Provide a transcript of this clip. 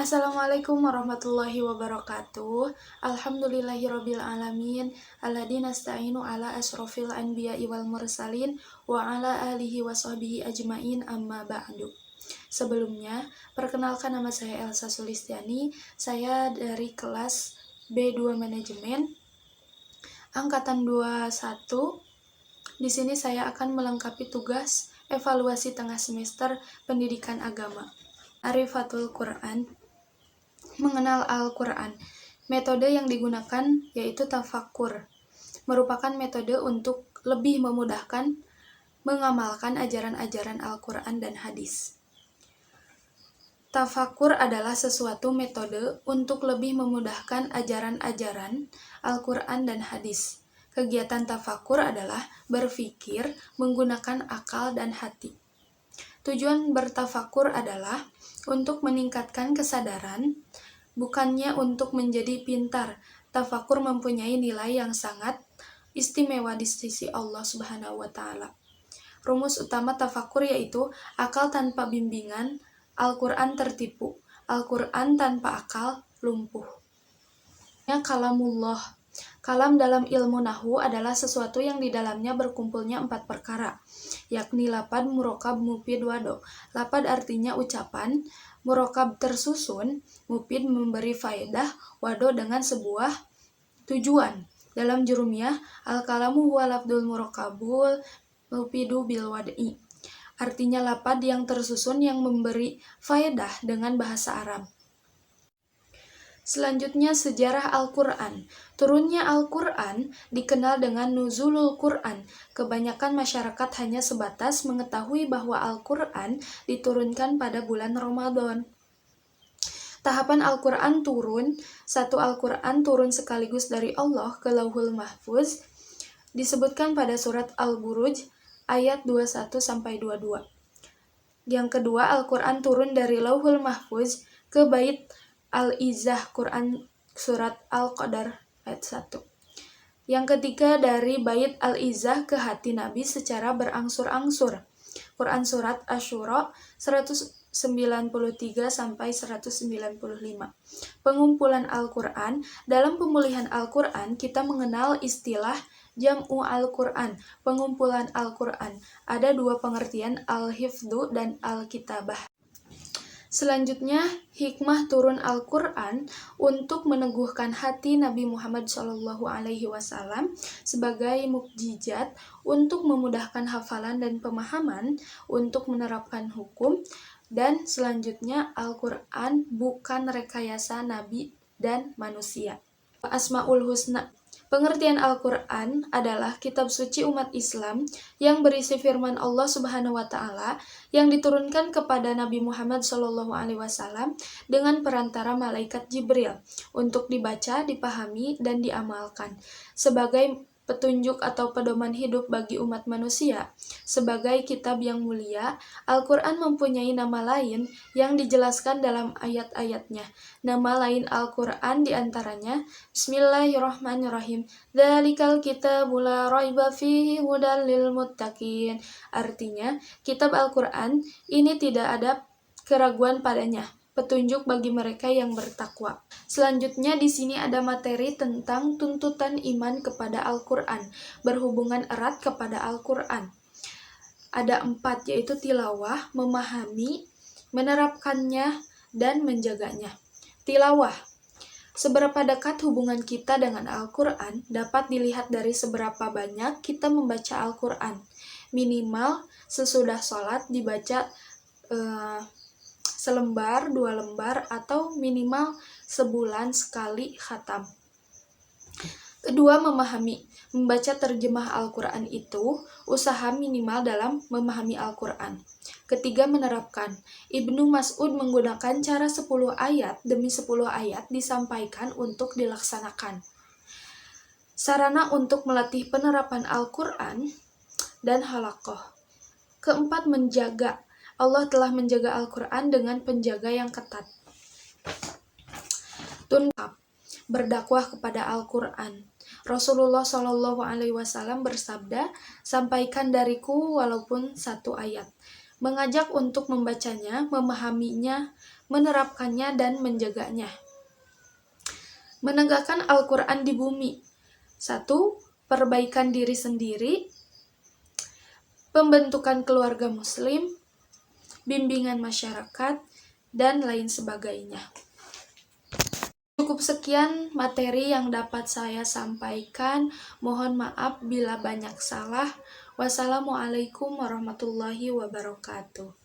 Assalamualaikum warahmatullahi wabarakatuh. Alhamdulillahirabbil alamin. Alladzi nasta'inu ala asrofil anbiya'i wal mursalin wa ala alihi washabbihi ajmain amma ba'du. Sebelumnya, perkenalkan nama saya Elsa Sulistiani. Saya dari kelas B2 Manajemen angkatan 21. Di sini saya akan melengkapi tugas evaluasi tengah semester pendidikan agama. Arifatul Quran. Mengenal Al-Quran. Metode yang digunakan yaitu tafakkur, merupakan metode untuk lebih memudahkan mengamalkan ajaran-ajaran Al-Quran dan hadis. Tafakkur adalah sesuatu metode untuk lebih memudahkan ajaran-ajaran Al-Quran dan hadis. Kegiatan tafakkur adalah berpikir menggunakan akal dan hati. Tujuan bertafakkur adalah untuk meningkatkan kesadaran, bukannya untuk menjadi pintar. Tafakkur mempunyai nilai yang sangat istimewa di sisi Allah Subhanahu wa Ta'ala. Rumus utama tafakkur yaitu akal tanpa bimbingan, Al-Quran tertipu. Al-Quran tanpa akal lumpuh. Kalamullah. Kalam dalam ilmu nahwu adalah sesuatu yang di dalamnya berkumpulnya 4 perkara, yakni lapad, murokab, mufid, wado. Lapad artinya ucapan, murokab tersusun, mufid memberi faedah, wado dengan sebuah tujuan. Dalam jurumiyah, al-kalamu huwa lafdul murokabul mufidu bil wad'i. Artinya lapad yang tersusun yang memberi faedah dengan bahasa Arab. Selanjutnya sejarah Al-Quran. Turunnya Al-Quran dikenal dengan nuzulul Quran. Kebanyakan masyarakat hanya sebatas mengetahui bahwa Al-Quran diturunkan pada bulan Ramadan. Tahapan Al-Quran turun. Satu Al-Quran turun sekaligus dari Allah ke Lauhul Mahfuz. Disebutkan pada surat Al-Buruj ayat 21-22. Yang kedua, Al-Quran turun dari Lauhul Mahfuz ke Bait Al-Izzah, Quran surat Al-Qadar ayat 1. Yang ketiga, dari Bait Al-Izzah ke hati Nabi secara berangsur-angsur. Quran surat Asy-Syura 193-195. Pengumpulan Al-Quran. Dalam pemulihan Al-Quran, kita mengenal istilah Jam'u Al-Quran, pengumpulan Al-Quran. Ada dua pengertian, Al-Hifdzu dan Al-Kitabah. Selanjutnya, hikmah turun Al-Quran untuk meneguhkan hati Nabi Muhammad SAW sebagai mukjizat untuk memudahkan hafalan dan pemahaman, untuk menerapkan hukum, dan selanjutnya Al-Quran bukan rekayasa Nabi dan manusia. Asmaul Husna. Pengertian Al-Quran adalah kitab suci umat Islam yang berisi firman Allah Subhanahu wa Ta'ala yang diturunkan kepada Nabi Muhammad SAW dengan perantara malaikat Jibril untuk dibaca, dipahami, dan diamalkan sebagai petunjuk atau pedoman hidup bagi umat manusia. Sebagai kitab yang mulia, Al-Quran mempunyai nama lain yang dijelaskan dalam ayat-ayatnya. Nama lain Al-Quran diantaranya Bismillahirrahmanirrahim. Dzalikal kitabu la raiba fihi hudal lil muttaqin. Artinya, kitab Al-Quran ini tidak ada keraguan padanya, petunjuk bagi mereka yang bertakwa. Selanjutnya di sini ada materi tentang tuntutan iman kepada Al-Quran, berhubungan erat kepada Al-Quran. Ada 4, yaitu tilawah, memahami, menerapkannya, dan menjaganya. Tilawah. Seberapa dekat hubungan kita dengan Al-Quran dapat dilihat dari seberapa banyak kita membaca Al-Quran. Minimal sesudah sholat dibaca selembar, 2 lembar, atau minimal sebulan sekali khatam. Kedua, memahami. Membaca terjemah Al-Quran itu usaha minimal dalam memahami Al-Quran. Ketiga, menerapkan. Ibnu Mas'ud menggunakan cara 10 ayat demi 10 ayat disampaikan untuk dilaksanakan. Sarana untuk melatih penerapan Al-Quran dan halaqah. Keempat, menjaga. Allah telah menjaga Al-Quran dengan penjaga yang ketat. Berdakwah kepada Al-Quran. Rasulullah SAW bersabda, sampaikan dariku walaupun 1 ayat. mengajak untuk membacanya, memahaminya, menerapkannya, dan menjaganya. Menegakkan Al-Quran di bumi. 1. Perbaikan diri sendiri, pembentukan keluarga muslim, bimbingan masyarakat, dan lain sebagainya. Cukup sekian materi yang dapat saya sampaikan. Mohon maaf bila banyak salah. Wassalamualaikum warahmatullahi wabarakatuh.